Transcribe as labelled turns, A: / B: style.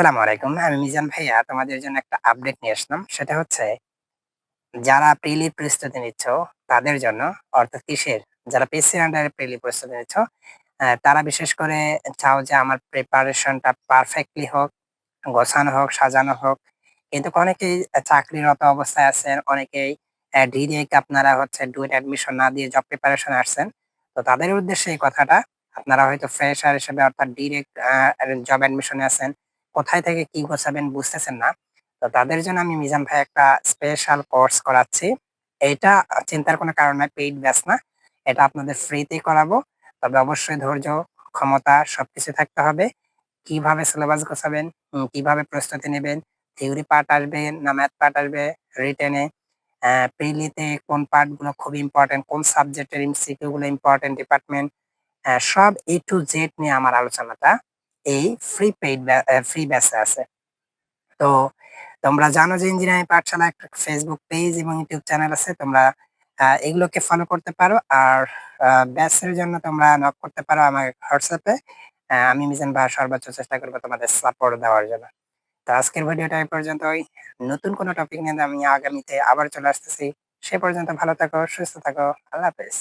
A: আসসালামু আলাইকুম। আমি মিজান ভাইয়া তোমাদের জন্য একটা আপডেট নিয়ে আসলাম। সেটা হচ্ছে যারা প্রিলি প্রস্তুতি নিচ্ছ তাদের জন্য অর্থাৎ কিসের? যারা পিএসসির আন্ডারে প্রিলি প্রস্তুতি নিচ্ছ, তারা বিশেষ করে চাও যে আমার প্রিপারেশনটা পারফেক্টলি হোক, গোছানো হোক, সাজানো হোক। কিন্তু অনেকেই চাকরিরত অবস্থায় আছেন, অনেকেই ডিরেক্ট আপনারা হচ্ছে ডুয়েট অ্যাডমিশন না দিয়ে জব প্রিপারেশন এ আসছেন। তো তাদের উদ্দেশ্যে এই কথাটা, আপনারা হয়তো ফ্রেশার হিসেবে অর্থাৎ ডিরেক্ট জব অ্যাডমিশন এ আছেন। কোথায় থেকে কি গোছাবেন বুঝতেছেন না। তো তাদের জন্য আমি মিজান ভাই একটা স্পেশাল কোর্স করাচ্ছি। এইটা চিন্তার কোনো কারণ নাই, পেইড ব্যাচ না। এটা আপনাদের ফ্রিতেই করাবো। তবে অবশ্যই ধৈর্য, ক্ষমতা সবকিছু থাকতে হবে। কিভাবে সিলেবাস গোছাবেন, কিভাবে প্রস্তুতি নেবেন, থিওরি পার্ট আসবে না ম্যাথ পার্ট আসবে রিটেনে, প্রিলিতে কোন পার্ট গুলো খুব ইম্পোর্টেন্ট, কোন সাবজেক্টের এমসিকিউ গুলো ইম্পোর্টেন্ট ডিপার্টমেন্ট, সব A to Z নিয়ে আমার আলোচনাটা এই ফ্রি ব্যাচে আছে। তো তোমরা জানো যে ইঞ্জিনিয়ারিং পাঠশালা একটা ফেসবুক পেজ এবং ইউটিউব চ্যানেল আছে। তোমরা এগুলোকে ফলো করতে পারো। আর ব্যাচের জন্য তোমরা নক করতে পারো আমার হোয়াটসঅ্যাপ এ। আমি মিজান ভাইয়া সর্বোচ্চ চেষ্টা করব তোমাদের সাপোর্ট দেওয়ার জন্য। তো আজকের ভিডিওটা এই পর্যন্তই। নতুন কোনো টপিক নিয়ে আমি আগামীতে আবার চলে আসতেছি। সে পর্যন্ত ভালো থাকো, সুস্থ থাকো। আল্লাহ হাফেজ।